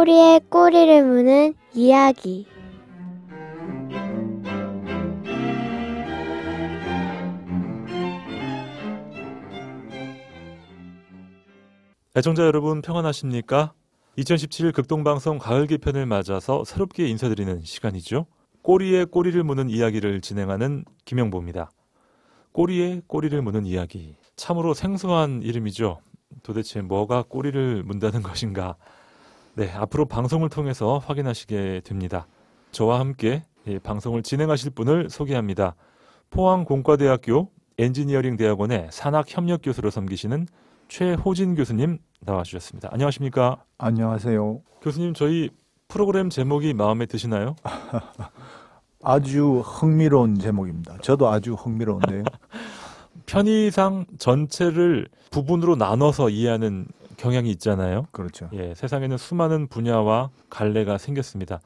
꼬리에 꼬리를 무는 이야기. 애청자 여러분 평안하십니까? 2017 극동방송 가을 개편을 맞아서 새롭게 인사드리는 시간이죠. 꼬리에 꼬리를 무는 이야기를 진행하는 김영보입니다. 꼬리에 꼬리를 무는 이야기. 참으로 생소한 이름이죠. 도대체 뭐가 꼬리를 문다는 것인가? 네, 앞으로 방송을 통해서 확인하시게 됩니다. 저와 함께 방송을 진행하실 분을 소개합니다. 포항공과대학교 엔지니어링대학원의 산학협력교수로 섬기시는 최호진 교수님 나와주셨습니다. 안녕하십니까? 안녕하세요. 교수님, 저희 프로그램 제목이 마음에 드시나요? 아주 흥미로운 제목입니다. 저도 아주 흥미로운데요. 편의상 전체를 부분으로 나눠서 이해하는 경향이 있잖아요. 그렇죠. 예, 세상에는 수많은 분야와 갈래가 생겼습니다.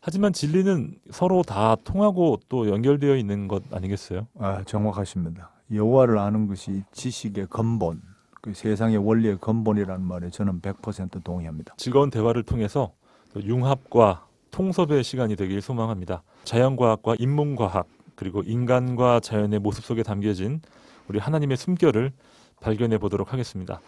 하지만 진리는 서로 다 통하고 또 연결되어 있는 것 아니겠어요? 정확하십니다. 여호와를 아는 것이 지식의 근본, 그 세상의 원리의 근본이라는 말에 저는 100% 동의합니다. 즐거운 대화를 통해서 융합과 통섭의 시간이 되길 소망합니다. 자연과학과 인문과학, 그리고 인간과 자연의 모습 속에 담겨진 우리 하나님의 숨결을 발견해 보도록 하겠습니다.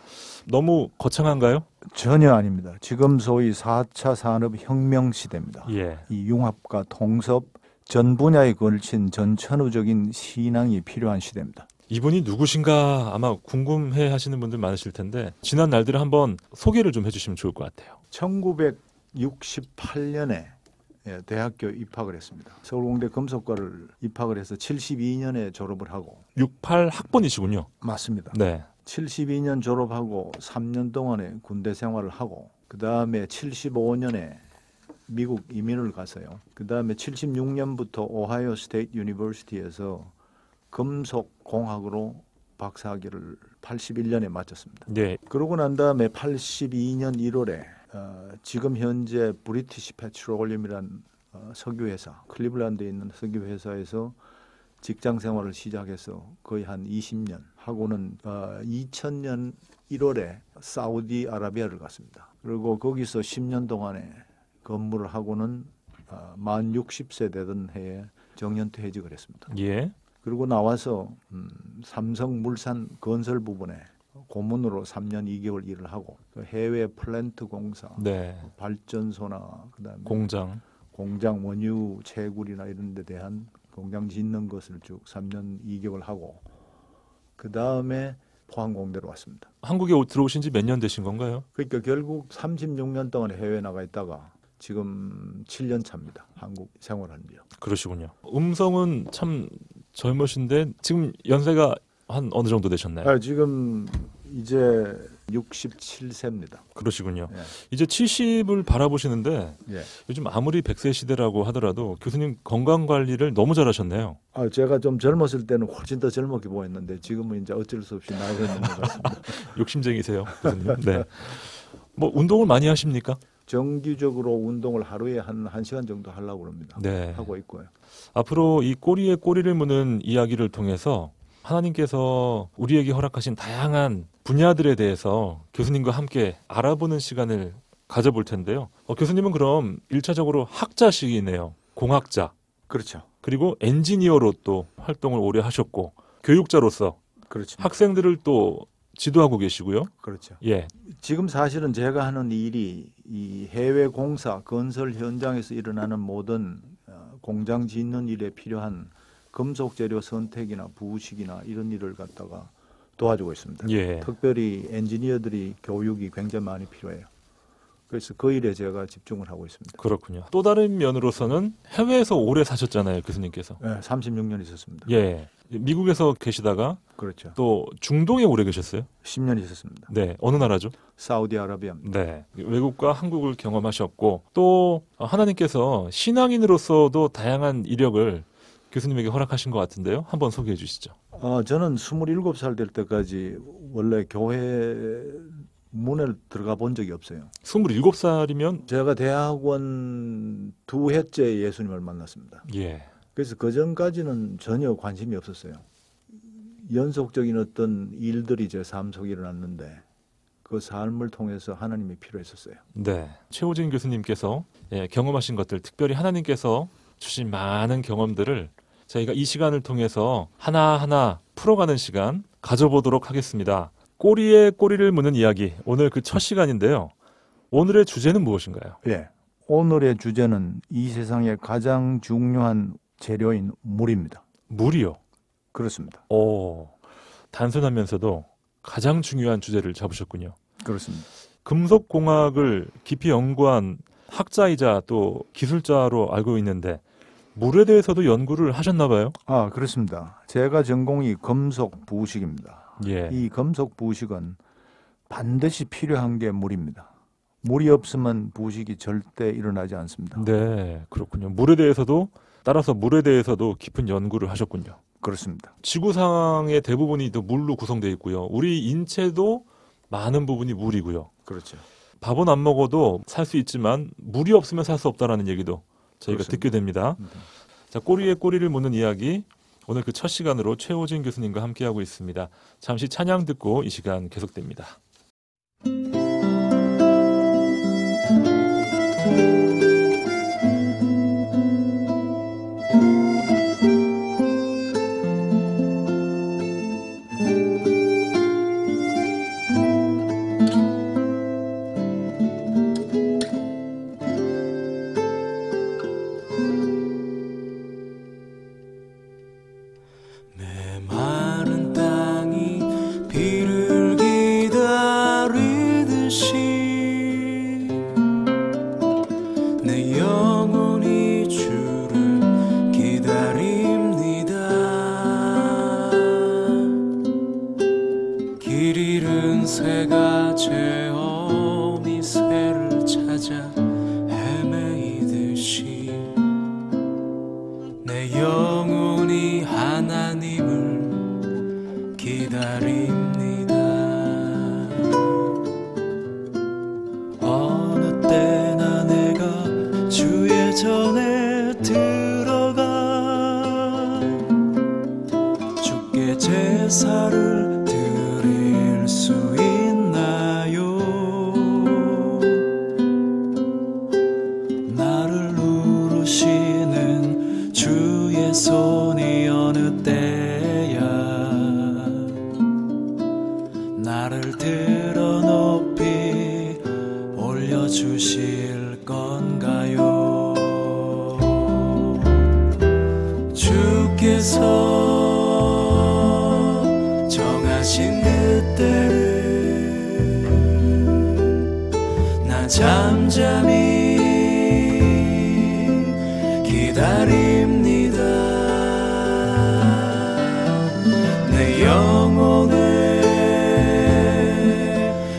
너무 거창한가요? 전혀 아닙니다. 지금 소위 4차 산업혁명 시대입니다. 예. 이 융합과 통섭, 전 분야에 걸친 전천후적인 신앙이 필요한 시대입니다. 이분이 누구신가 아마 궁금해 하시는 분들 많으실 텐데 지난 날들을 한번 소개를 좀 해주시면 좋을 것 같아요. 1968년에 대학교 입학을 했습니다. 서울공대 금속과를 입학을 해서 72년에 졸업을 하고 68학번이시군요. 맞습니다. 네. 72년 졸업하고 3년 동안의 군대 생활을 하고 그 다음에 75년에 미국 이민을 가서요. 그 다음에 76년부터 오하이오 스테이트 유니버시티에서 금속공학으로 박사학위를 81년에 마쳤습니다. 네. 그러고 난 다음에 82년 1월에 지금 현재 브리티시 페트롤리움이라는 석유회사, 클리블랜드에 있는 석유회사에서 직장 생활을 시작해서 거의 한 20년 하고는 2000년 1월에 사우디아라비아를 갔습니다. 그리고 거기서 10년 동안에 근무를 하고는 만 60세 되던 해에 정년퇴직을 했습니다. 예. 그리고 나와서 삼성물산 건설 부분에 고문으로 3년 2개월 일을 하고 해외 플랜트 공사, 네. 발전소나 그다음에 공장 원유 채굴이나 이런 데 대한 공장 짓는 것을 쭉 3년 2개월 하고 그다음에 포항공대로 왔습니다. 한국에 들어오신 지 몇 년 되신 건가요? 그러니까 결국 36년 동안 해외에 나가 있다가 지금 7년 차입니다. 한국 생활한 지요. 그러시군요. 음성은 참 젊으신데 지금 연세가 한 어느 정도 되셨나요? 지금 이제 67세입니다. 그러시군요. 예. 이제 70을 바라보시는데 예. 요즘 아무리 100세 시대라고 하더라도 교수님 건강 관리를 너무 잘하셨네요. 제가 좀 젊었을 때는 훨씬 더 젊게 보였는데 지금은 이제 어쩔 수 없이 나이가 있는 것 같습니다. 욕심쟁이세요, 교수님. 네. 뭐 운동을 많이 하십니까? 정기적으로 운동을 하루에 한 1시간 정도 하려고 합니다. 네. 하고 있고요. 앞으로 이 꼬리에 꼬리를 무는 이야기를 통해서 하나님께서 우리에게 허락하신 다양한 분야들에 대해서 교수님과 함께 알아보는 시간을 가져볼 텐데요. 교수님은 그럼 1차적으로 학자시기네요. 공학자. 그렇죠. 그리고 엔지니어로 또 활동을 오래 하셨고 교육자로서 그렇죠. 학생들을 또 지도하고 계시고요. 그렇죠. 예. 지금 사실은 제가 하는 일이 이 해외 공사, 건설 현장에서 일어나는 모든 공장 짓는 일에 필요한 금속 재료 선택이나 부식이나 이런 일을 갖다가 도와주고 있습니다. 예. 특별히 엔지니어들이 교육이 굉장히 많이 필요해요. 그래서 그 일에 제가 집중을 하고 있습니다. 그렇군요. 또 다른 면으로서는 해외에서 오래 사셨잖아요, 교수님께서. 네, 36년 있었습니다. 예. 미국에서 계시다가 그렇죠. 또 중동에 오래 계셨어요? 10년 있었습니다. 네. 어느 나라죠? 사우디아라비아입니다. 네. 외국과 한국을 경험하셨고 또 하나님께서 신앙인으로서도 다양한 이력을 교수님에게 허락하신 것 같은데요. 한번 소개해 주시죠. 저는 27살 될 때까지 원래 교회 문에 들어가 본 적이 없어요. 27살이면 제가 대학원 2해째 예수님을 만났습니다. 예. 그래서 그 전까지는 전혀 관심이 없었어요. 연속적인 어떤 일들이 제 삶 속에 일어났는데 그 삶을 통해서 하나님이 필요했었어요. 네. 최호진 교수님께서 경험하신 것들, 특별히 하나님께서 주신 많은 경험들을 저희가 이 시간을 통해서 하나하나 풀어가는 시간 가져보도록 하겠습니다. 꼬리에 꼬리를 무는 이야기, 오늘 그 첫 시간인데요. 오늘의 주제는 무엇인가요? 예. 오늘의 주제는 이 세상의 가장 중요한 재료인 물입니다. 물이요? 그렇습니다. 오, 단순하면서도 가장 중요한 주제를 잡으셨군요. 그렇습니다. 금속공학을 깊이 연구한 학자이자 또 기술자로 알고 있는데 물에 대해서도 연구를 하셨나 봐요? 아, 그렇습니다. 제가 전공이 금속 부식입니다. 예. 이 금속 부식은 반드시 필요한 게 물입니다. 물이 없으면 부식이 절대 일어나지 않습니다. 네, 그렇군요. 물에 대해서도 따라서 물에 대해서도 깊은 연구를 하셨군요. 그렇습니다. 지구상의 대부분이 또 물로 구성되어 있고요. 우리 인체도 많은 부분이 물이고요. 그렇죠. 밥은 안 먹어도 살 수 있지만 물이 없으면 살 수 없다라는 얘기도 저희가 그렇습니다. 듣게 됩니다. 자, 꼬리에 꼬리를 무는 이야기, 오늘 그 첫 시간으로 최호진 교수님과 함께하고 있습니다. 잠시 찬양 듣고 이 시간 계속됩니다. 메마른 땅이 비를 기다리듯이 내 영혼이 주를 기다립니다. 길 잃은 새가 제어미 새를 찾아 헤매이듯이 내 영혼이 하나님을 기다립니다. 어느 때나 내가 주의 전에 들어가 주께 제사를 드릴 수 있나요? 나를 누르시는 주의 손이 어느 때야 나를 들어 높이 올려주실 건가요? 주께서 정하신 그때를 나 잠잠히 기다립니다. 내 영혼의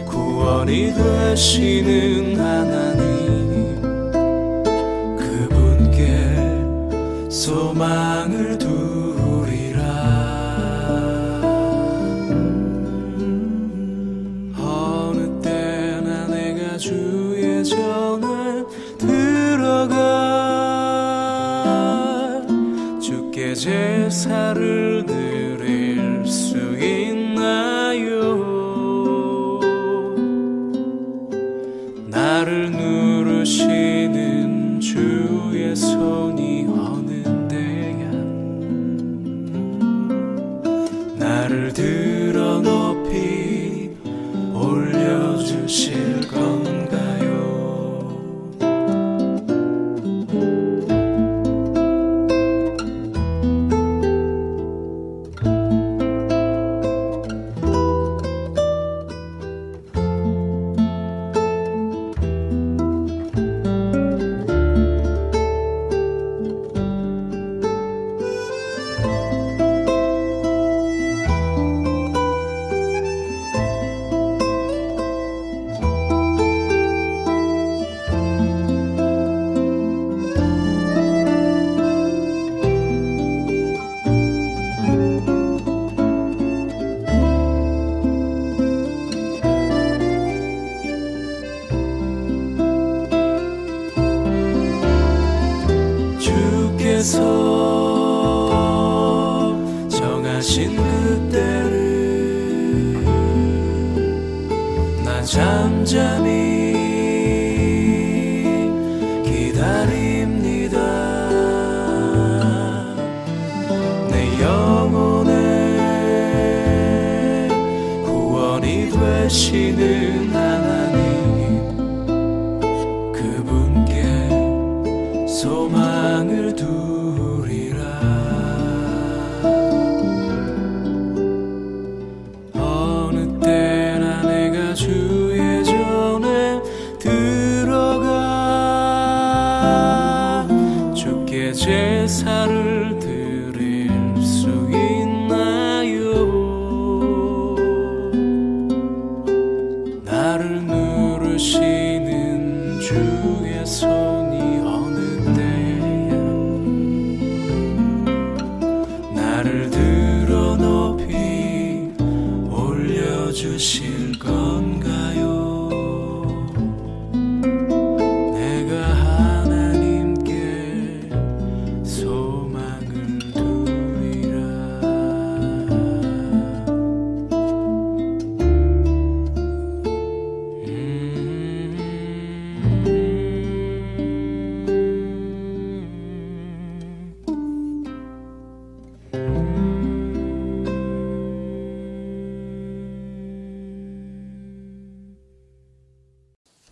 구원이 되시는 하나님 그분께 소망을 두리라. 어느 때나 내가 주의 전에 들어가 주께 제사를 드릴 수 있나요? 나를 누르시는 주의 손이 어느 때야 나를 들어 높이 올려주실 건가요? 부르시는 하나님, 그분께 소망을 두리라. 어느 때나 내가 주의 전에 들어가 주께 제사를 드릴 수 있나요? 나를 누르시는 주의 손이 어느 때야 나를 들어 높이 올려주실 건가요? 내가 하나님께 소망을 두리라.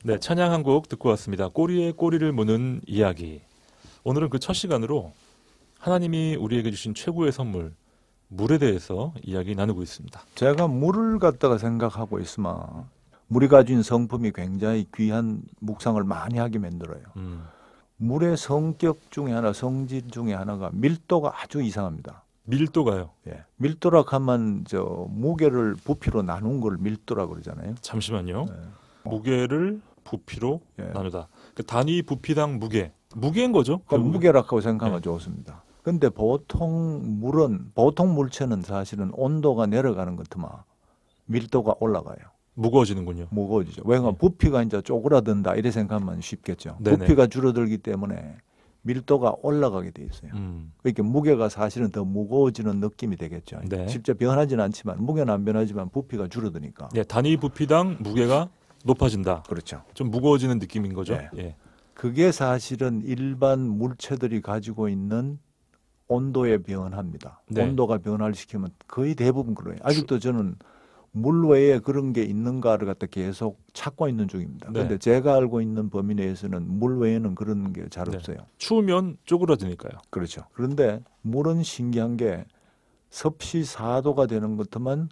네, 찬양 한 곡 듣고 왔습니다. 꼬리에 꼬리를 무는 이야기. 오늘은 그 첫 시간으로 하나님이 우리에게 주신 최고의 선물, 물에 대해서 이야기 나누고 있습니다. 제가 물을 갖다가 생각하고 있으면 물이 가진 성품이 굉장히 귀한 묵상을 많이 하게 만들어요. 물의 성격 중에 하나, 성질 중에 하나가 밀도가 아주 이상합니다. 밀도가요. 예. 밀도라 하면 저 무게를 부피로 나눈 걸 밀도라 그러잖아요. 잠시만요. 예. 무게를 부피로 예. 나누다. 그 단위 부피당 무게. 무게인 거죠? 그러니까 무게라고 생각하면 네. 좋습니다. 근데 보통 물체는 사실은 온도가 내려가는 것 같으면 밀도가 올라가요. 무거워지는군요. 무거워지죠. 왜냐하면 네. 부피가 이제 쪼그라든다 이래 생각하면 쉽겠죠. 네네. 부피가 줄어들기 때문에 밀도가 올라가게 돼 있어요. 그러니까 무게가 사실은 더 무거워지는 느낌이 되겠죠. 네. 실제 변하지는 않지만 무게는 안 변하지만 부피가 줄어드니까. 네, 단위 부피당 무게가 높아진다. 그렇죠. 좀 무거워지는 느낌인 거죠. 네. 예. 그게 사실은 일반 물체들이 가지고 있는 온도의 변화입니다. 네. 온도가 변화를 시키면 거의 대부분 그래요. 아직도 저는 물 외에 그런 게 있는가를 갖다 계속 찾고 있는 중입니다. 네. 그런데 제가 알고 있는 범위 내에서는 물 외에는 그런 게 잘 네. 없어요. 추우면 쪼그라드니까요. 그렇죠. 그런데 물은 신기한 게 섭씨 4도가 되는 것만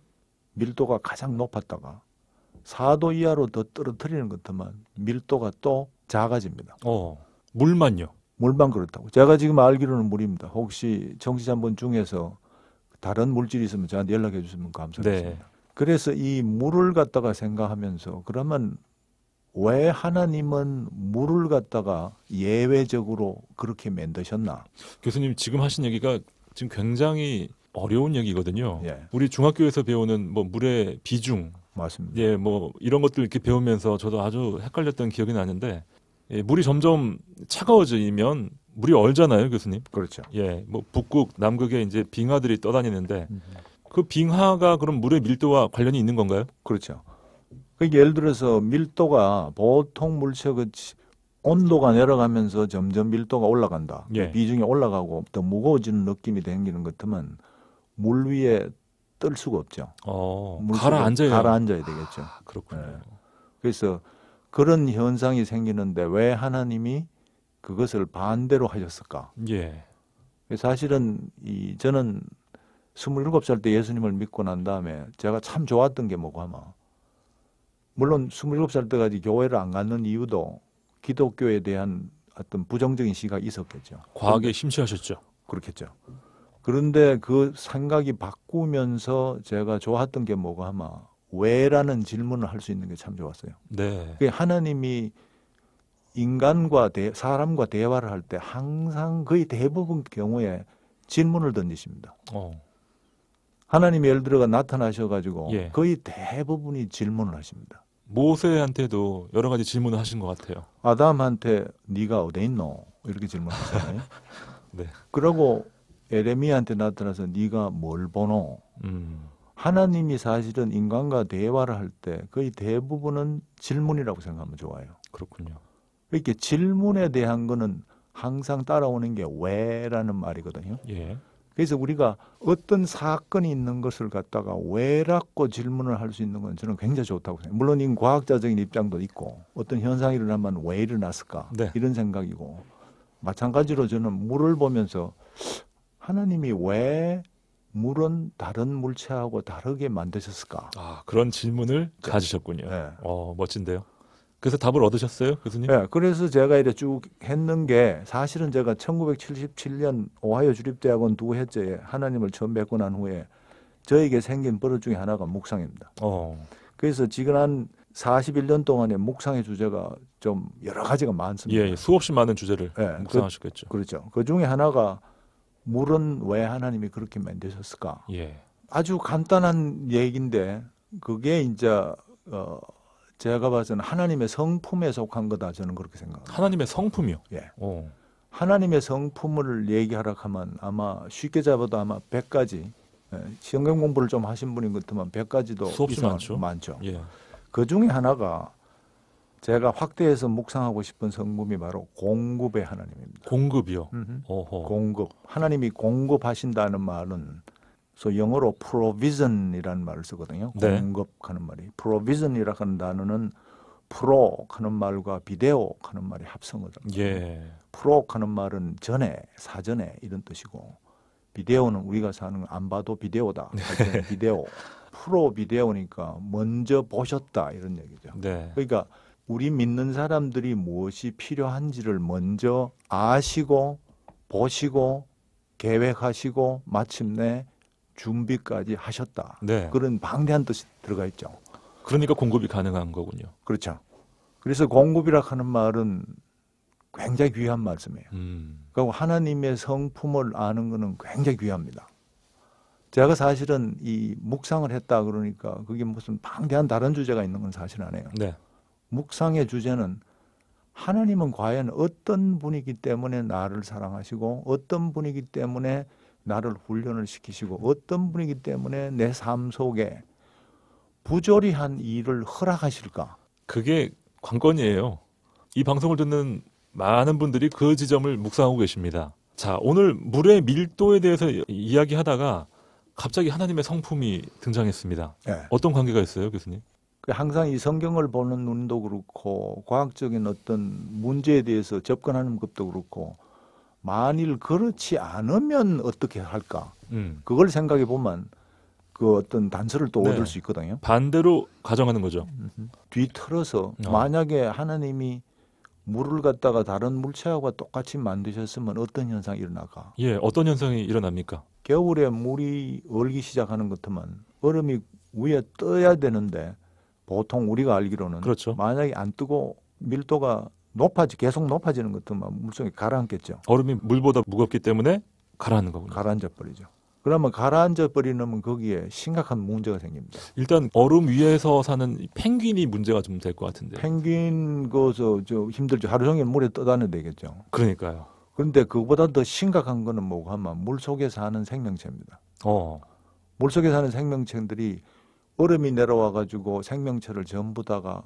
밀도가 가장 높았다가 4도 이하로 더 떨어뜨리는 것만 밀도가 또 작아집니다. 물만요. 물만 그렇다고. 제가 지금 알기로는 물입니다. 혹시 청취자분 중에서 다른 물질이 있으면 저한테 연락해 주시면 감사하겠습니다. 네. 그래서 이 물을 갖다가 생각하면서 그러면 왜 하나님은 물을 갖다가 예외적으로 그렇게 만드셨나? 교수님 지금 하신 얘기가 지금 굉장히 어려운 얘기거든요. 예. 우리 중학교에서 배우는 뭐 물의 비중, 맞습니다. 예, 뭐 이런 것들 이렇게 배우면서 저도 아주 헷갈렸던 기억이 나는데 예, 물이 점점 차가워지면 물이 얼잖아요, 교수님. 그렇죠. 예, 뭐 북극, 남극에 이제 빙하들이 떠다니는데 그 빙하가 그럼 물의 밀도와 관련이 있는 건가요? 그렇죠. 그러니까 예를 들어서 밀도가 보통 물체가 온도가 내려가면서 점점 밀도가 올라간다. 예. 비중이 올라가고 더 무거워지는 느낌이 생기는 것 같으면 물 위에 뜰 수가 없죠. 가라앉아야 가라앉아야 되겠죠. 그렇군요. 네. 그래서 그런 현상이 생기는데 왜 하나님이 그것을 반대로 하셨을까? 예. 사실은 저는 27살 때 예수님을 믿고 난 다음에 제가 참 좋았던 게 뭐고 하면 물론 27살 때까지 교회를 안 갔는 이유도 기독교에 대한 어떤 부정적인 시각이 있었겠죠. 과학에 심취하셨죠. 그렇겠죠. 그런데 그 생각이 바꾸면서 제가 좋았던 게 뭐고 하면 왜라는 질문을 할 수 있는 게 참 좋았어요. 네. 하나님이 인간과 사람과 대화를 할 때 항상 거의 대부분 경우에 질문을 던지십니다. 하나님이 예를 들어가 나타나셔가지고 예. 거의 대부분이 질문을 하십니다. 모세한테도 여러 가지 질문을 하신 것 같아요. 아담한테 네가 어디 있노? 이렇게 질문하잖아요. 네. 그러고 에레미야한테 나타나서 네가 뭘 보노? 하나님이 사실은 인간과 대화를 할 때 거의 대부분은 질문이라고 생각하면 좋아요. 그렇군요. 이렇게 질문에 대한 거는 항상 따라오는 게 왜라는 말이거든요. 예. 그래서 우리가 어떤 사건이 있는 것을 갖다가 왜라고 질문을 할 수 있는 건 저는 굉장히 좋다고 생각해요. 물론 이 과학자적인 입장도 있고 어떤 현상이 일어나면 왜 일어났을까 네. 이런 생각이고 마찬가지로 저는 물을 보면서 하나님이 왜 물은 다른 물체하고 다르게 만드셨을까? 아, 그런 질문을 가지셨군요. 네. 멋진데요. 그래서 답을 얻으셨어요, 교수님? 네, 그래서 제가 이렇게 쭉 했는 게 사실은 제가 1977년 오하이오 주립대학원 두 해째에 하나님을 처음 뵙고 난 후에 저에게 생긴 버릇 중에 하나가 묵상입니다. 그래서 지금 한 41년 동안의 묵상의 주제가 좀 여러 가지가 많습니다. 예, 수없이 많은 주제를 네, 묵상하셨겠죠. 그렇죠. 그 중에 하나가 물은 왜 하나님이 그렇게 만드셨을까? 예. 아주 간단한 얘기인데 그게 이제 제가 봐서는 하나님의 성품에 속한 거다 저는 그렇게 생각합니다. 하나님의 성품이요. 예. 하나님의 성품을 얘기하라 하면 아마 쉽게 잡아도 아마 100가지 성경 공부를 좀 하신 분인 것 같으면 100가지도 수없이 많죠. 예. 그 중에 하나가 제가 확대해서 묵상하고 싶은 성품이 바로 공급의 하나님입니다. 공급이요. 공급. 하나님이 공급하신다는 말은 그래서 영어로 provision이라는 말을 쓰거든요. 네. 공급하는 말이. provision이라고 하는 단어는 pro 하는 말과 비데오 하는 말이 합성어다. 예. pro 하는 말은 전에, 사전에 이런 뜻이고 비데오는 우리가 사는 안 봐도 비데오다. 네. 비데오. 프로 비데오니까 먼저 보셨다 이런 얘기죠. 네. 그러니까 우리 믿는 사람들이 무엇이 필요한지를 먼저 아시고 보시고 계획하시고 마침내 준비까지 하셨다. 네. 그런 방대한 뜻이 들어가 있죠. 그러니까 공급이 가능한 거군요. 그렇죠. 그래서 공급이라 하는 말은 굉장히 귀한 말씀이에요. 그리고 하나님의 성품을 아는 것은 굉장히 귀합니다. 제가 사실은 이 묵상을 했다 그러니까 그게 무슨 방대한 다른 주제가 있는 건 사실 아니에요. 네. 묵상의 주제는 하나님은 과연 어떤 분이기 때문에 나를 사랑하시고 어떤 분이기 때문에 나를 훈련을 시키시고 어떤 분이기 때문에 내 삶 속에 부조리한 일을 허락하실까? 그게 관건이에요. 이 방송을 듣는 많은 분들이 그 지점을 묵상하고 계십니다. 자, 오늘 물의 밀도에 대해서 이야기하다가 갑자기 하나님의 성품이 등장했습니다. 네. 어떤 관계가 있어요, 교수님? 항상 이 성경을 보는 눈도 그렇고 과학적인 어떤 문제에 대해서 접근하는 것도 그렇고 만일 그렇지 않으면 어떻게 할까? 그걸 생각해 보면 그 어떤 단서를 또 네. 얻을 수 있거든요. 반대로 가정하는 거죠. 뒤틀어서 만약에 하나님이 물을 갖다가 다른 물체하고 똑같이 만드셨으면 어떤 현상이 일어날까? 예, 어떤 현상이 일어납니까? 겨울에 물이 얼기 시작하는 것 같으면 얼음이 위에 떠야 되는데 보통 우리가 알기로는 그렇죠. 만약에 안 뜨고 밀도가 계속 높아지는 것 같으면 물속에 가라앉겠죠. 얼음이 물보다 무겁기 때문에 가라앉는 거군요. 가라앉아 버리죠. 그러면 가라앉아 버리면 거기에 심각한 문제가 생깁니다. 일단 얼음 위에서 사는 이 펭귄이 문제가 좀 될 것 같은데. 펭귄 저 힘들죠. 하루 종일 물에 떠다녀야 되겠죠. 그러니까요. 그런데 그보다 더 심각한 거는 뭐고 하면 물 속에 사는 생명체입니다. 물 속에 사는 생명체들이 얼음이 내려와 가지고 생명체를 전부 다가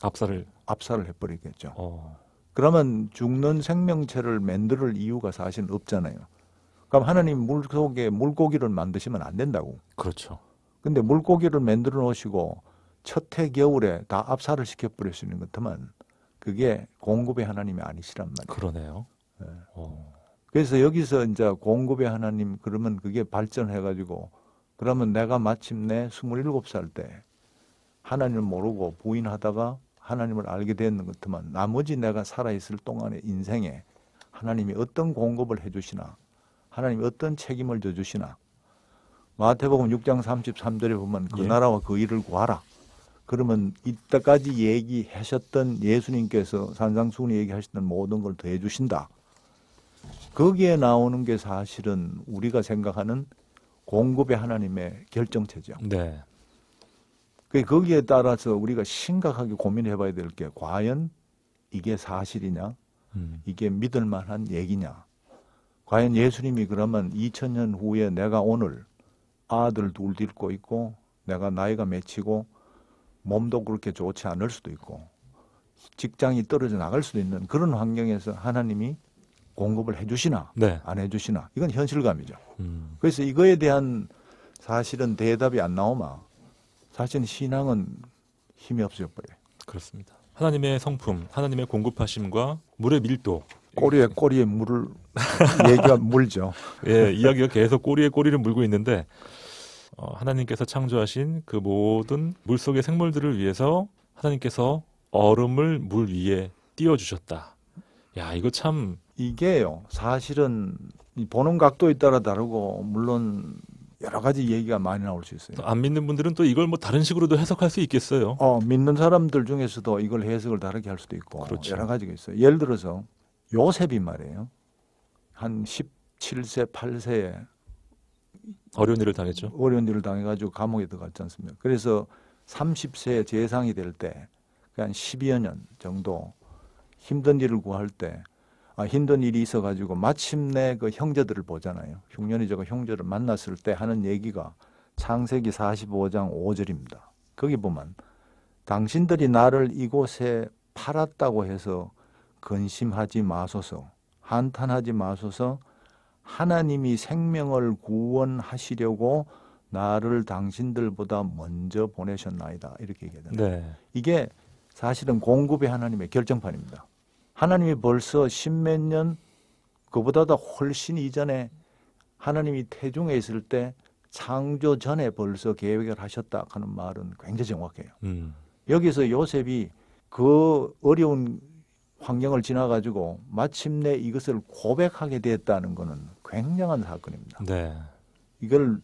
압살을 해버리겠죠. 그러면 죽는 생명체를 만들 이유가 사실 없잖아요. 그럼 하나님 물 속에 물고기를 만드시면 안 된다고. 그렇죠. 근데 물고기를 만들어 놓으시고 첫해 겨울에 다 압살을 시켜버릴 수 있는 것 같으면 그게 공급의 하나님이 아니시란 말이에요. 그러네요. 네. 그래서 여기서 이제 공급의 하나님 그러면 그게 발전해가지고 그러면 내가 마침내 27살 때 하나님을 모르고 부인하다가 하나님을 알게 됐는 것 같으면 나머지 내가 살아있을 동안의 인생에 하나님이 어떤 공급을 해주시나 하나님이 어떤 책임을 져주시나 마태복음 6장 33절에 보면 그 나라와 그 일을 구하라. 그러면 이때까지 얘기하셨던 예수님께서 산상수훈이 얘기하셨던 모든 걸 더해 주신다. 거기에 나오는 게 사실은 우리가 생각하는 공급의 하나님의 결정체죠. 네. 거기에 따라서 우리가 심각하게 고민해 봐야 될 게 과연 이게 사실이냐? 이게 믿을 만한 얘기냐? 과연 예수님이 그러면 2000년 후에 내가 오늘 아들 둘 데리고 있고 내가 나이가 맺히고 몸도 그렇게 좋지 않을 수도 있고 직장이 떨어져 나갈 수도 있는 그런 환경에서 하나님이 공급을 해주시나 네. 안 해주시나 이건 현실감이죠. 음. 그래서 이거에 대한 사실은 대답이 안 나오면 사실은 신앙은 힘이 없어져 버려요. 그렇습니다. 하나님의 성품, 하나님의 공급하심과 물의 밀도. 꼬리에 물을 얘기가 물죠. 예, 이야기가 계속 꼬리에 꼬리를 물고 있는데 하나님께서 창조하신 그 모든 물속의 생물들을 위해서 하나님께서 얼음을 물 위에 띄워주셨다. 야, 이거 참 이게요. 사실은 이 보는 각도에 따라 다르고 물론 여러 가지 얘기가 많이 나올 수 있어요. 안 믿는 분들은 또 이걸 뭐 다른 식으로도 해석할 수 있겠어요. 믿는 사람들 중에서도 이걸 해석을 다르게 할 수도 있고 그렇죠. 여러 가지가 있어요. 예를 들어서 요셉이 말이에요. 한 17세, 8세에 어려운 일을 당했죠. 어려운 일을 당해가지고 감옥에 들어갔지 않습니까? 그래서 30세에 재상이 될 때, 한 12여 년 정도 힘든 일을 구할 때, 힘든 일이 있어가지고 마침내 그 형제들을 보잖아요. 흉년이자가 형제를 만났을 때 하는 얘기가 창세기 45장 5절입니다. 거기 보면 당신들이 나를 이곳에 팔았다고 해서 근심하지 마소서, 한탄하지 마소서. 하나님이 생명을 구원하시려고 나를 당신들보다 먼저 보내셨나이다. 이렇게 얘기하잖아요. 네. 이게 사실은 공급의 하나님의 결정판입니다. 하나님이 벌써 십몇 년 그보다도 훨씬 이전에 하나님이 태중에 있을 때 창조 전에 벌써 계획을 하셨다 하는 말은 굉장히 정확해요. 여기서 요셉이 그 어려운 환경을 지나가지고 마침내 이것을 고백하게 됐다는 것은 굉장한 사건입니다. 네. 이걸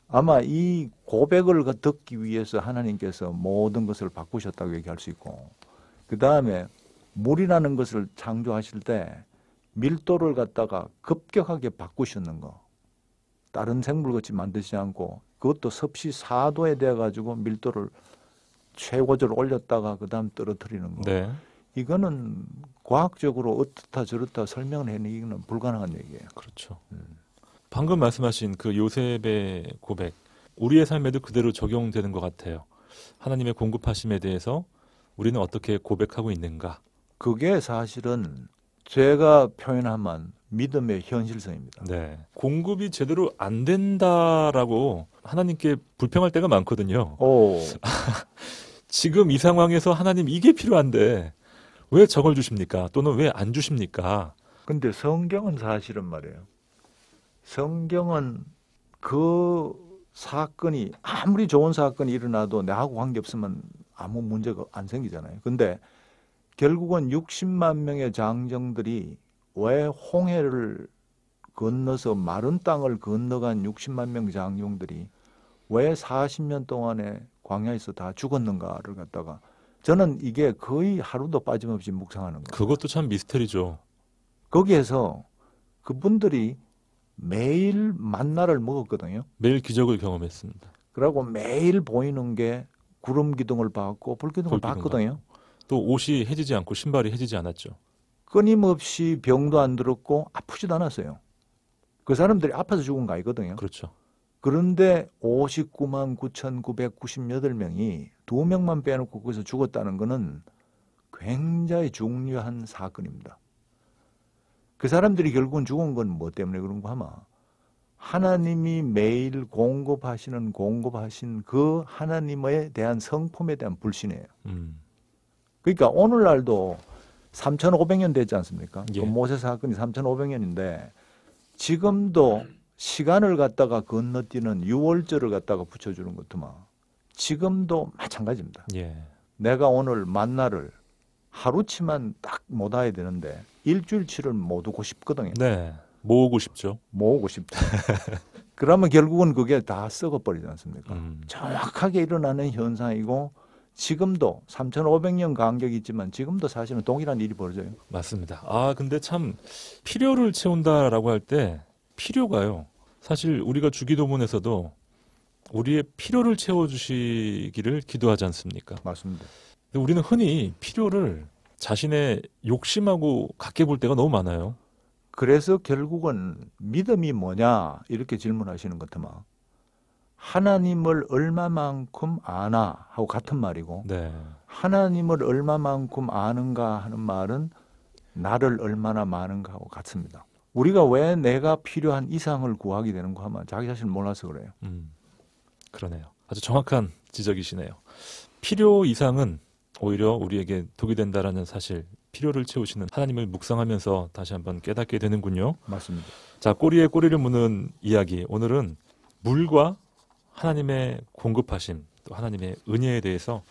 아마 이 고백을 듣기 위해서 하나님께서 모든 것을 바꾸셨다고 얘기할 수 있고, 그 다음에 물이라는 것을 창조하실 때 밀도를 갖다가 급격하게 바꾸셨는 거, 다른 생물같이 만드시지 않고 그것도 섭씨 4도에 되어 가지고 밀도를 최고조로 올렸다가 그 다음 떨어뜨리는 거. 네. 이거는 과학적으로 어떻다 저렇다 설명을 해내기는 불가능한 얘기예요. 그렇죠. 방금 말씀하신 그 요셉의 고백, 우리의 삶에도 그대로 적용되는 것 같아요. 하나님의 공급하심에 대해서 우리는 어떻게 고백하고 있는가? 그게 사실은 제가 표현하면 믿음의 현실성입니다. 네. 공급이 제대로 안 된다라고 하나님께 불평할 때가 많거든요. 오, 지금 이 상황에서 하나님 이게 필요한데 왜 저걸 주십니까? 또는 왜 안 주십니까? 근데 성경은 사실은 말이에요. 성경은 그 사건이 아무리 좋은 사건이 일어나도 나하고 관계없으면 아무 문제가 안 생기잖아요. 근데 결국은 60만 명의 장정들이 왜 홍해를 건너서 마른 땅을 건너간 60만 명 장정들이 왜 40년 동안에 광야에서 다 죽었는가를 갖다가 저는 이게 거의 하루도 빠짐없이 묵상하는 거예요. 그것도 참 미스터리죠. 거기에서 그분들이 매일 만나를 먹었거든요. 매일 기적을 경험했습니다. 그러고 매일 보이는 게 구름 기둥을 봤고 불 기둥을 불 기둥 봤거든요. 또 옷이 해지지 않고 신발이 해지지 않았죠. 끊임없이 병도 안 들었고 아프지도 않았어요. 그 사람들이 아파서 죽은 거 아니거든요. 그렇죠. 그런데 59만 9,998명이 2명만 빼놓고 거기서 죽었다는 것은 굉장히 중요한 사건입니다. 그 사람들이 결국은 죽은 건 뭐 때문에 그런가 하면 하나님이 매일 공급하신 그 하나님에 대한 성품에 대한 불신이에요. 그러니까 오늘날도 3,500년 됐지 않습니까? 예. 그 모세 사건이 3,500년인데 지금도 시간을 갖다가 건너뛰는 유월절을 갖다가 붙여주는 것도만 지금도 마찬가지입니다. 예. 내가 오늘 만나를 하루치만 딱 못 와야 되는데 일주일치를 못 오고 싶거든요. 네. 모으고 싶죠. 모으고 싶다. 그러면 결국은 그게 다 썩어버리지 않습니까? 음. 정확하게 일어나는 현상이고 지금도 3,500년 간격이 있지만 지금도 사실은 동일한 일이 벌어져요. 맞습니다. 아, 근데 참 필요를 채운다라고 할 때 필요가요. 사실 우리가 주기도문에서도 우리의 필요를 채워주시기를 기도하지 않습니까? 맞습니다. 근데 우리는 흔히 필요를 자신의 욕심하고 같게 볼 때가 너무 많아요. 그래서 결국은 믿음이 뭐냐 이렇게 질문하시는 것 같으면 하나님을 얼마만큼 아나 하고 같은 말이고 네. 하나님을 얼마만큼 아는가 하는 말은 나를 얼마나 많은가하고 같습니다. 우리가 왜 내가 필요한 이상을 구하게 되는가 하면 자기 자신을 몰라서 그래요. 그러네요. 아주 정확한 지적이시네요. 필요 이상은 오히려 우리에게 독이 된다라는 사실, 필요를 채우시는 하나님을 묵상하면서 다시 한번 깨닫게 되는군요. 맞습니다. 자, 꼬리에 꼬리를 무는 이야기. 오늘은 물과 하나님의 공급하심, 또 하나님의 은혜에 대해서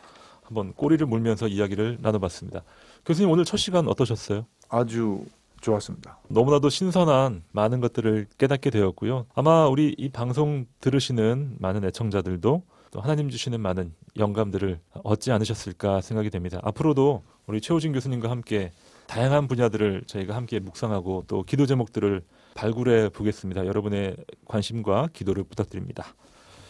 한번 꼬리를 물면서 이야기를 나눠봤습니다. 교수님, 오늘 첫 시간 어떠셨어요? 아주 좋았습니다. 너무나도 신선한 많은 것들을 깨닫게 되었고요. 아마 우리 이 방송 들으시는 많은 애청자들도 또 하나님 주시는 많은 영감들을 얻지 않으셨을까 생각이 됩니다. 앞으로도 우리 최호진 교수님과 함께 다양한 분야들을 저희가 함께 묵상하고 또 기도 제목들을 발굴해 보겠습니다. 여러분의 관심과 기도를 부탁드립니다.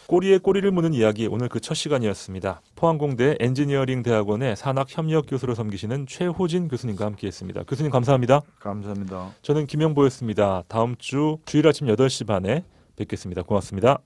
꼬리에 꼬리를 무는 이야기, 오늘 그 첫 시간이었습니다. 포항공대 엔지니어링 대학원의 산학협력 교수로 섬기시는 최호진 교수님과 함께했습니다. 교수님 감사합니다. 감사합니다. 저는 김영보였습니다. 다음 주 주일 아침 8시 반에 뵙겠습니다. 고맙습니다.